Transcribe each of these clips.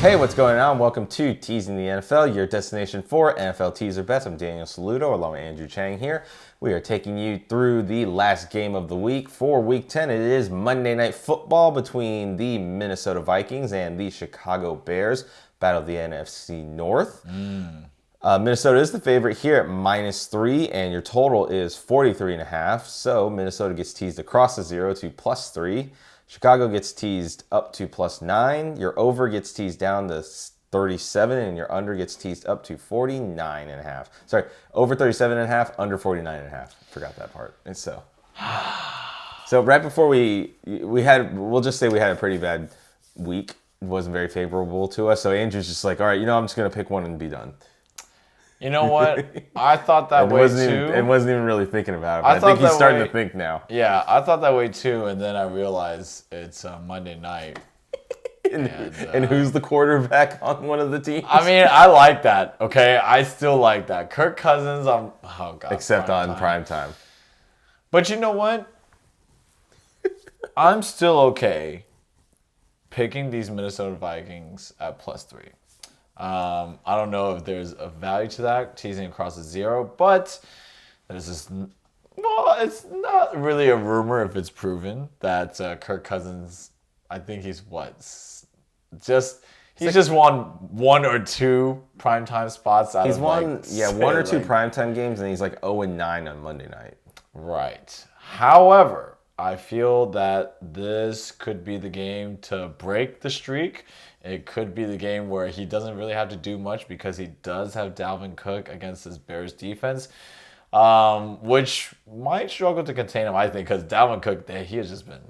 Hey, what's going on? Welcome to Teasing the NFL, your destination for NFL teaser bets. I'm Daniel Saludo along with Andrew Chang here. We are taking you through the last game of the week for Week 10. It is Monday Night Football between the Minnesota Vikings and the Chicago Bears. Battle of the NFC North. Minnesota is the favorite here at -3, and your total is 43.5. So Minnesota gets teased across the 0 to +3. Chicago gets teased up to +9. Your over gets teased down to 37, and your under gets teased up to 49.5. Sorry, over 37.5, under 49.5. Forgot that part. And so right before we'll just say we had a pretty bad week. It wasn't very favorable to us. So Andrew's just like, all right, I'm just gonna pick one and be done. You know what? I thought that way too. And wasn't even really thinking about it. But I think he's starting to think now. Yeah, I thought that way too, and then I realized it's Monday night. and who's the quarterback on one of the teams? I mean, I like that. Okay, I still like that. Kirk Cousins. Except on primetime. But you know what? I'm still okay picking these Minnesota Vikings at +3. I don't know if there's a value to that, teasing across the 0, but there's this. Well, it's not really a rumor if it's proven that Kirk Cousins. I think he's just won 1 or 2 primetime spots out he's of won, one or 2 primetime games, and he's like 0-9 on Monday night. Right. However, I feel that this could be the game to break the streak. It could be the game where he doesn't really have to do much because he does have Dalvin Cook against this Bears defense, which might struggle to contain him, I think, because Dalvin Cook, he has just been,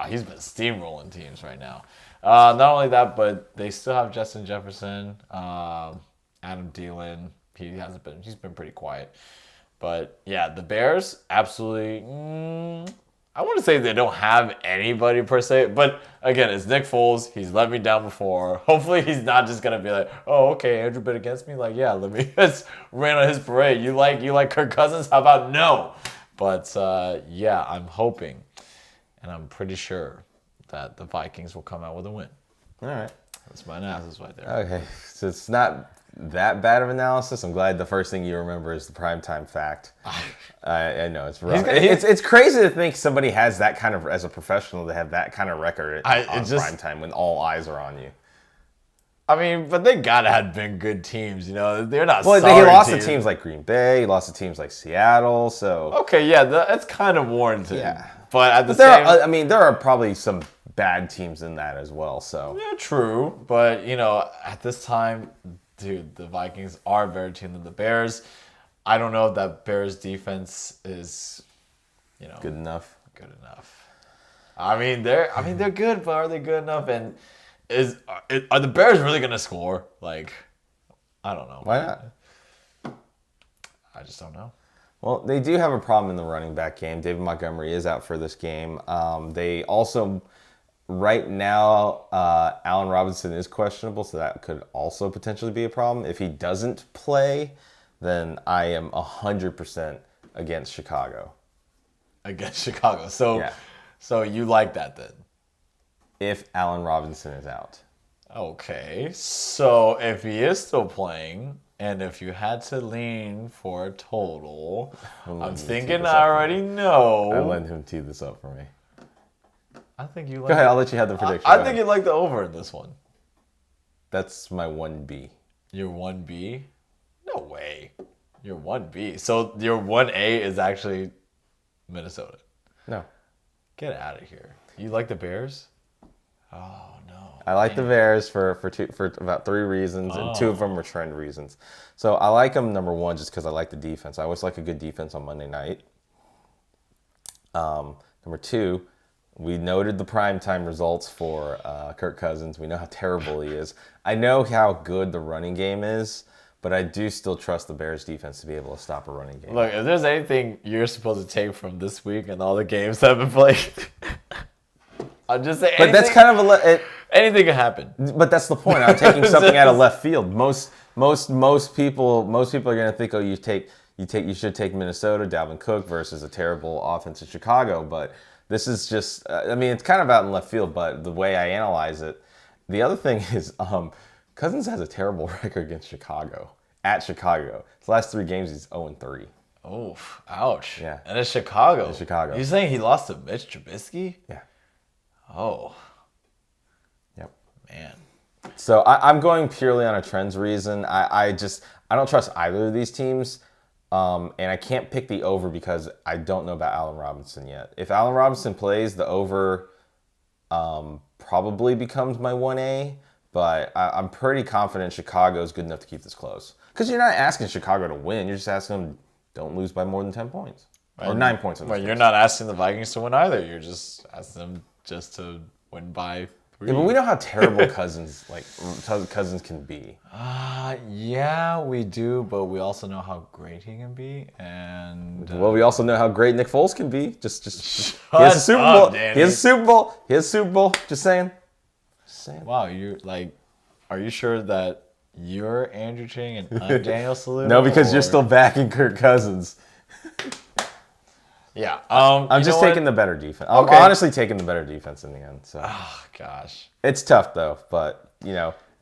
he's been steamrolling teams right now. Not only that, but they still have Justin Jefferson, Adam Thielen. He's been pretty quiet. But yeah, the Bears, absolutely. I want to say they don't have anybody per se, but again, it's Nick Foles. He's let me down before. Hopefully, he's not just gonna be like, "Oh, okay, Andrew bet against me." Like, yeah, let me just rain on his parade. You like Kirk Cousins? How about no? But yeah, I'm hoping, and I'm pretty sure that the Vikings will come out with a win. All right, that's my analysis right there. Okay, so it's not that bad of analysis. I'm glad the first thing you remember is the primetime fact. I know it's rough. It's crazy to think somebody has that kind of, as a professional, to have that kind of record on primetime when all eyes are on you. I mean, but they gotta have been good teams, They're not. Well, he lost to teams like Green Bay. He lost to teams like Seattle. So okay, yeah, that's kind of warranted. Yeah, but at the same, there are probably some bad teams in that as well. So yeah, true. But at this time, dude, the Vikings are a better team than the Bears. I don't know if that Bears defense is, good enough. Good enough. I mean, they're good, but are they good enough? And are the Bears really gonna score? Like, I don't know. Why not? I just don't know. Well, they do have a problem in the running back game. David Montgomery is out for this game. They also, right now, Allen Robinson is questionable, so that could also potentially be a problem. If he doesn't play, then I am 100% against Chicago. Against Chicago. So you like that then? If Allen Robinson is out. Okay. So if he is still playing, and if you had to lean for a total, I'm thinking I already know. I let him tee this up for me. I think you like. Go ahead, I'll let you have the prediction. I think you like the over in this one. That's my 1B. Your 1B? No way. Your 1B. So your 1A is actually Minnesota. No. Get out of here. You like the Bears? Oh no. I like the Bears for about 3 reasons, and 2 of them are trend reasons. So I like them, number 1, just because I like the defense. I always like a good defense on Monday night. Number 2, we noted the primetime results for Kirk Cousins. We know how terrible he is. I know how good the running game is, but I do still trust the Bears defense to be able to stop a running game. Look, if there's anything you're supposed to take from this week and all the games that have been played, I'll just say anything. But that's kind of anything can happen. But that's the point. I'm taking something out of left field. Most people are going to think, oh, you should take Minnesota, Dalvin Cook versus a terrible offense in Chicago. But this is just, it's kind of out in left field. But the way I analyze it, The other thing is, Cousins has a terrible record against Chicago. At Chicago. His last 3 games, he's 0-3. Oh, ouch. Yeah. And it's Chicago. It's Chicago. You're saying he lost to Mitch Trubisky? Yeah. Oh, Yep. man. So I'm going purely on a trends reason. I don't trust either of these teams. And I can't pick the over because I don't know about Allen Robinson yet. If Allen Robinson plays, the over probably becomes my 1A. But I'm pretty confident Chicago is good enough to keep this close. Because you're not asking Chicago to win. You're just asking them don't lose by more than 10 points. Or 9 points. Well, you're not asking the Vikings to win either. You're just asking them just to win by 3. Yeah, but we know how terrible Cousins can be. Yeah, we do, but we also know how great he can be, and Well, we also know how great Nick Foles can be. Just Shut he has a Super up, Bowl. Danny. He has a Super Bowl. He has a Super Bowl. Just saying. wow, you're like, are you sure that you're Andrew Chang and I'm Daniel Saludo? No, because you're still backing Kirk Cousins. Yeah. I'm just taking the better defense. I'm honestly taking the better defense in the end. So. Oh gosh. It's tough though, but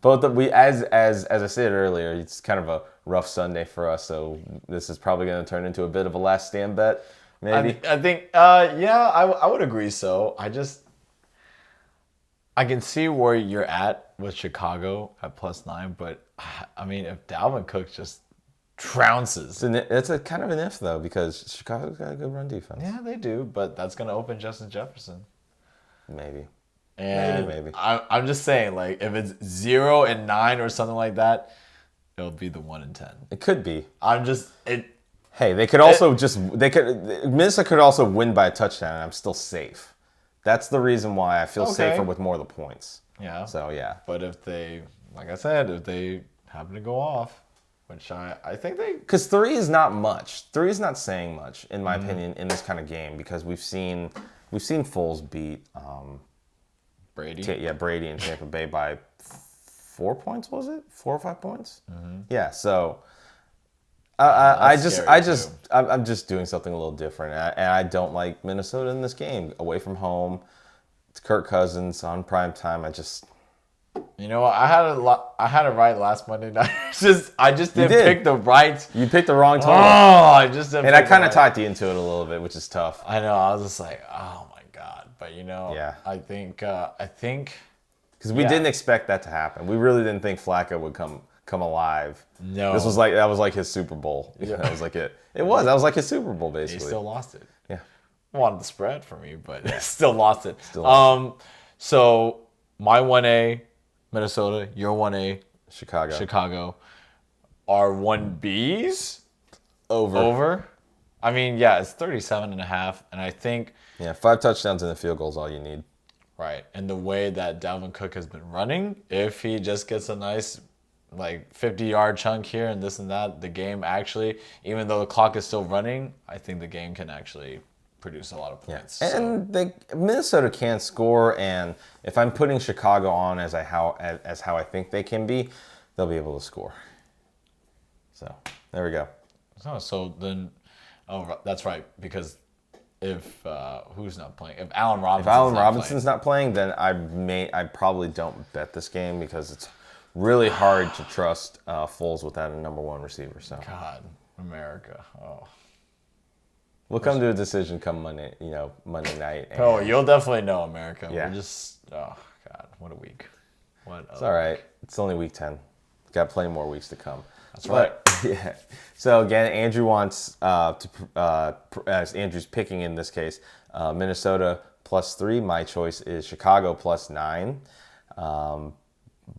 both of we as I said earlier, it's kind of a rough Sunday for us. So this is probably going to turn into a bit of a last stand bet, maybe. I think I would agree. So I can see where you're at with Chicago at +9, but I mean if Dalvin Cook just trounces. It's a kind of an if though because Chicago's got a good run defense. Yeah, they do, but that's going to open Justin Jefferson. Maybe. And Maybe. I'm just saying, like, if it's 0-9 or something like that, it'll be the 1-10. It could be. Hey, they could also Minnesota could also win by a touchdown and I'm still safe. That's the reason why I feel safer with more of the points. Yeah. So, yeah. But if they, like I said, if they happen to go off, which I think they... Because 3 is not much. 3 is not saying much, in my opinion, in this kind of game because we've seen Foles beat... Brady? Brady in Tampa Bay by 4 points, was it? 4 or 5 points? Mm-hmm. Yeah, so... I'm just doing something a little different, and I don't like Minnesota in this game. Away from home, it's Kirk Cousins on prime time. You know what? I had it right last Monday night. I just didn't pick the right. You picked the wrong total. I just didn't. And I kind of talked you into it a little bit, which is tough. I know. I was just like, oh my god. But yeah. I think because we didn't expect that to happen. We really didn't think Flacco would come alive. No. That was like his Super Bowl. Yeah. That was like it. That was like his Super Bowl basically. He still lost it. Yeah. Wanted the spread for me, but still lost it. So my 1A, Minnesota, your 1A, Chicago. Our 1Bs over. I mean, yeah, it's 37.5, and I think 5 touchdowns and a field goal is all you need. Right, and the way that Dalvin Cook has been running, if he just gets a nice 50-yard chunk here and this and that, the game actually, even though the clock is still running, I think the game can actually produce a lot of points. Yeah. And Minnesota can score, and if I'm putting Chicago on as how I think they can be, they'll be able to score. So there we go. So then, that's right, because if who's not playing? If Allen Robinson's not playing, then I probably don't bet this game because it's really hard to trust Foles without a number 1 receiver. So God, America. Oh. We'll come to a decision come Monday night. You'll definitely know, America. Yeah. We're just, oh God, what a week. It's all right. It's only week 10. Got plenty more weeks to come. That's right. Yeah. So again, Andrew wants as Andrew's picking in this case, Minnesota +3. My choice is Chicago +9.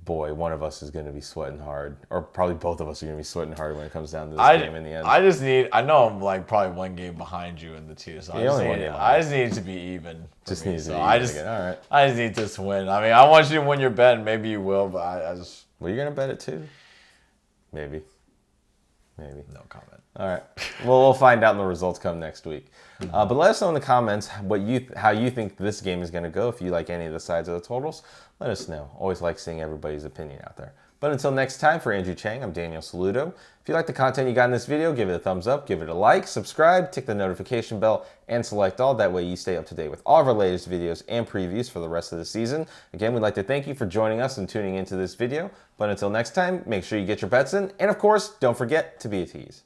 Boy, one of us is going to be sweating hard, or probably both of us are going to be sweating hard when it comes down to this game in the end. I know I'm probably 1 game behind you in the two, so I just need it to be even. I just need this win. I mean, I want you to win your bet, and maybe you will, but I just. Well, you're going to bet it too? Maybe. No comment. All right. Well, we'll find out when the results come next week. But let us know in the comments how you think this game is going to go. If you like any of the sides of the totals, let us know. Always like seeing everybody's opinion out there. But But until next time, for Andrew Chang, I'm Daniel Saludo. If you like the content you got in this video, give it a thumbs up, give it a like, subscribe, tick the notification bell, and select all. That way you stay up to date with all of our latest videos and previews for the rest of the season. Again, we'd like to thank you for joining us and tuning into this video. But until next time, make sure you get your bets in. And of course, don't forget to be a tease.